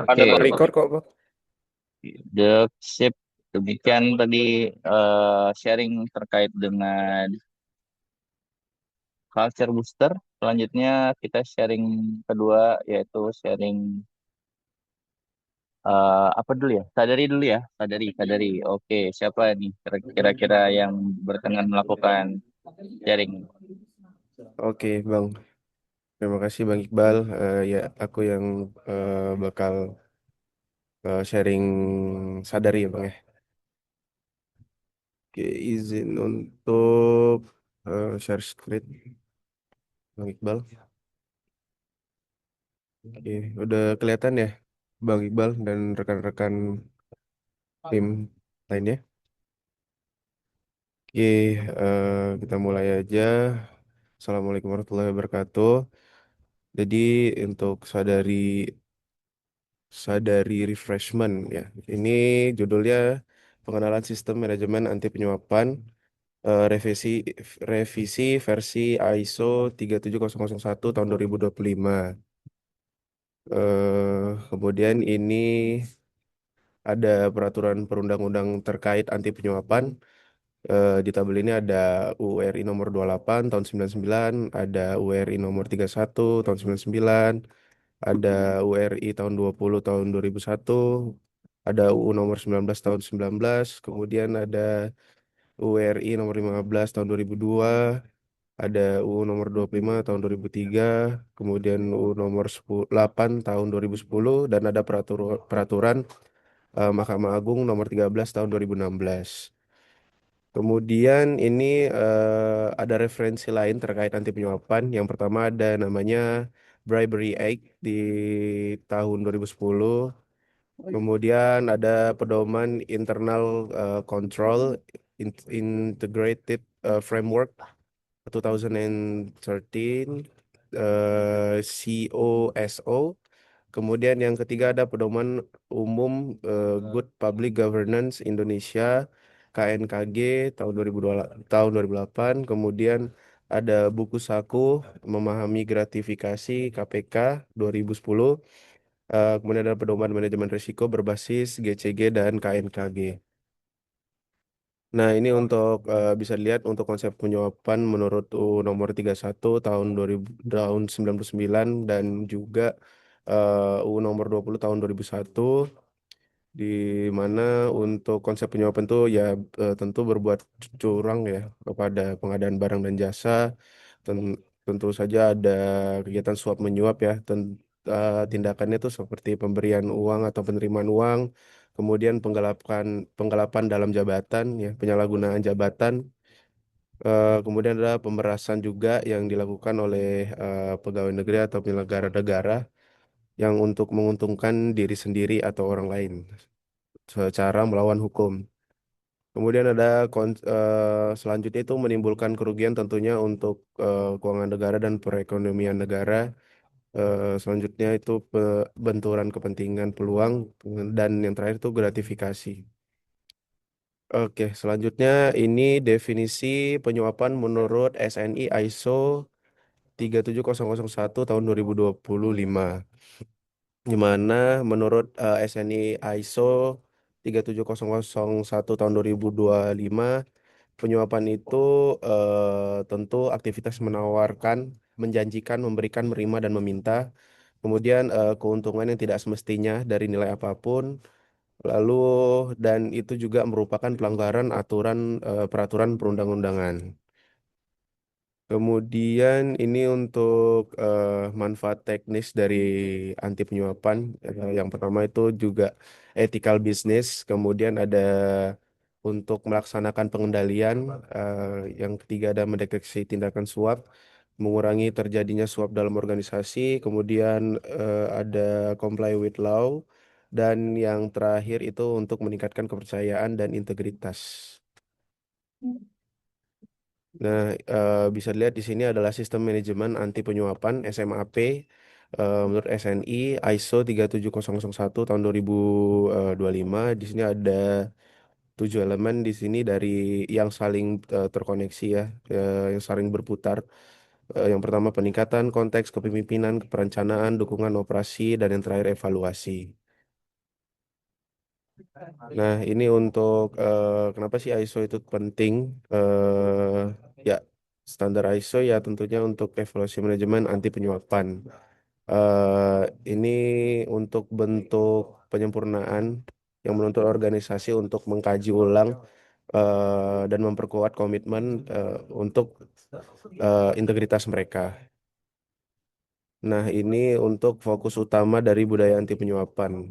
Ada Oke, record kok, Bang. the sip demikian tadi sharing terkait dengan culture booster. Selanjutnya kita sharing kedua yaitu sharing apa dulu ya? Sadari dulu ya, sadari. Oke, siapa nih kira-kira yang berkenan melakukan sharing? Oke, Bang. Terima kasih, Bang Iqbal. Ya, aku yang bakal sharing sadari ya, Bang ya. Oke, izin untuk share screen, Bang Iqbal. Oke, udah kelihatan ya, Bang Iqbal dan rekan-rekan tim lainnya. Oke, kita mulai aja. Assalamualaikum warahmatullahi wabarakatuh. Jadi untuk sadari refreshment ya. Ini judulnya pengenalan sistem manajemen anti penyuapan, revisi revisi versi ISO 37001 tahun 2025. Kemudian ini ada peraturan perundang-undang terkait anti penyuapan. Di tabel ini ada URI nomor 28 tahun 99, ada URI nomor 31 tahun 99, ada URI tahun 20 tahun 2001, ada UU nomor 19 tahun 19, kemudian ada URI nomor 15 tahun 2002, ada UU nomor 25 tahun 2003, kemudian UU nomor 8 tahun 2010, dan ada peraturan Mahkamah Agung nomor 13 tahun 2016. Kemudian ini ada referensi lain terkait anti penyuapan. Yang pertama ada namanya Bribery Act di tahun 2010. Kemudian ada pedoman Internal Control Integrated Framework 2013 COSO. Kemudian yang ketiga ada Pedoman Umum Good Public Governance Indonesia KNKG tahun 2008. Kemudian ada buku saku Memahami Gratifikasi KPK 2010. Kemudian ada Pedoman Manajemen Risiko berbasis GCG dan KNKG. Nah, ini untuk bisa dilihat untuk konsep penyuapan menurut UU nomor 31 tahun 2000 tahun 99 dan juga UU nomor 20 tahun 2001, di mana untuk konsep penyuapan itu ya tentu berbuat curang ya kepada pengadaan barang dan jasa. Tentu saja ada kegiatan suap menyuap ya. Tindakannya itu seperti pemberian uang atau penerimaan uang, kemudian penggelapan dalam jabatan ya, penyalahgunaan jabatan. Kemudian ada pemerasan juga yang dilakukan oleh pegawai negeri atau penyelenggara negara yang untuk menguntungkan diri sendiri atau orang lain secara melawan hukum. Kemudian ada selanjutnya itu menimbulkan kerugian tentunya untuk keuangan negara dan perekonomian negara. Selanjutnya itu benturan kepentingan peluang, dan yang terakhir itu gratifikasi. Oke, selanjutnya ini definisi penyuapan menurut SNI ISO 37001 tahun 2025. Di mana menurut SNI ISO 37001 tahun 2025, penyuapan itu tentu aktivitas menawarkan, menjanjikan, memberikan, menerima, dan meminta. Kemudian keuntungan yang tidak semestinya dari nilai apapun. Lalu dan itu juga merupakan pelanggaran aturan peraturan perundang-undangan. Kemudian ini untuk manfaat teknis dari anti penyuapan. Yang pertama itu juga ethical business. Kemudian ada untuk melaksanakan pengendalian. Yang ketiga ada mendeteksi tindakan suap, mengurangi terjadinya suap dalam organisasi. Kemudian ada comply with law. Dan yang terakhir itu untuk meningkatkan kepercayaan dan integritas. Nah, bisa dilihat di sini adalah sistem manajemen anti penyuapan SMAP menurut SNI ISO 37001 tahun 2025. Di sini ada 7 elemen di sini dari yang saling terkoneksi ya, yang saling berputar. Yang pertama peningkatan konteks kepemimpinan, perencanaan, dukungan operasi, dan yang terakhir evaluasi. Nah, ini untuk kenapa sih ISO itu penting? Ya, standar ISO ya tentunya untuk evaluasi manajemen anti penyuapan. Ini untuk bentuk penyempurnaan yang menuntut organisasi untuk mengkaji ulang dan memperkuat komitmen untuk integritas mereka. Nah, ini untuk fokus utama dari budaya anti penyuapan.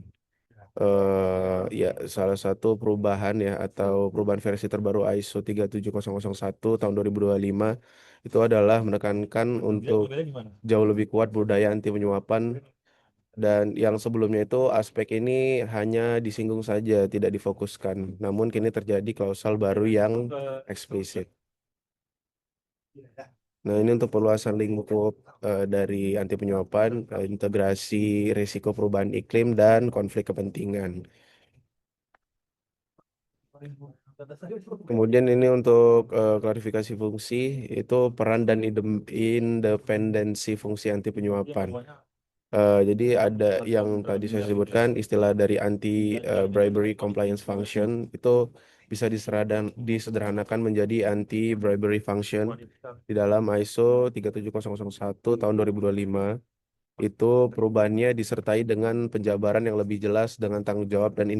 Ya, salah satu perubahan ya atau perubahan versi terbaru ISO 37001 tahun 2025 itu adalah menekankan untuk jauh lebih kuat budaya anti penyuapan dan yang sebelumnya itu aspek ini hanya disinggung saja, tidak difokuskan. Namun kini terjadi klausal baru yang eksplisit. Nah, ini untuk perluasan lingkup dari anti penyuapan, integrasi risiko perubahan iklim dan konflik kepentingan. Kemudian ini untuk klarifikasi fungsi itu peran dan independensi fungsi anti penyuapan. Jadi ada yang tadi saya sebutkan istilah dari anti bribery compliance function itu bisa disederhanakan menjadi anti bribery function di dalam ISO 37001 tahun 2025. Itu perubahannya disertai dengan penjabaran yang lebih jelas dengan tanggung jawab dan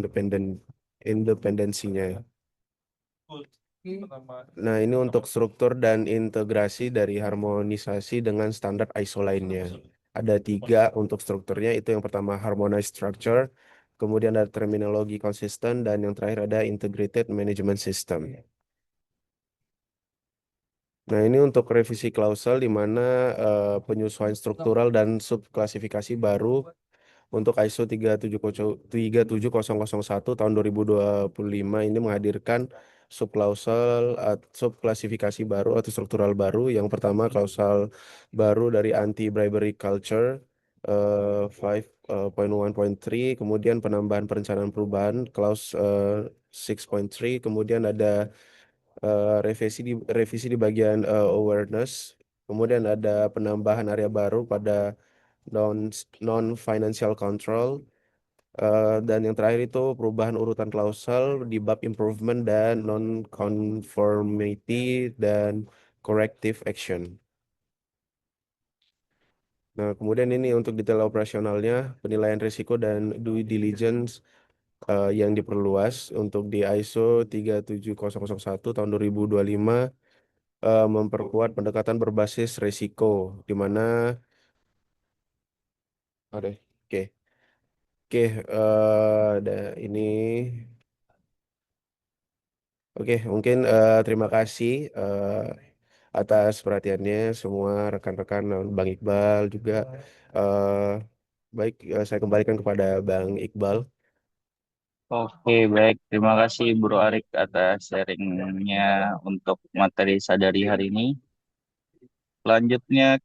independensinya. Nah, ini untuk struktur dan integrasi dari harmonisasi dengan standar ISO lainnya. Ada tiga untuk strukturnya, itu yang pertama harmonized structure, kemudian ada terminologi konsisten, dan yang terakhir ada integrated management system. Nah, ini untuk revisi klausel di mana penyesuaian struktural dan subklasifikasi baru untuk ISO 37001 tahun 2025 ini menghadirkan subklasifikasi baru atau struktural baru. Yang pertama klausal baru dari anti bribery culture 5.1.3, kemudian penambahan perencanaan perubahan clause 6.3, kemudian ada revisi di bagian awareness, kemudian ada penambahan area baru pada non non financial control. Dan yang terakhir itu perubahan urutan klausal di bab improvement dan non-conformity dan corrective action. Nah, kemudian ini untuk detail operasionalnya, penilaian risiko dan due diligence yang diperluas untuk di ISO 37001 tahun 2025 memperkuat pendekatan berbasis risiko, di mana ada, oke, oke, ini. Oke, mungkin terima kasih atas perhatiannya semua rekan-rekan Bang Iqbal juga. eh Baik, saya kembalikan kepada Bang Iqbal. Oke, baik. Terima kasih Bro Arik atas sharingnya untuk materi sadari hari ini. Selanjutnya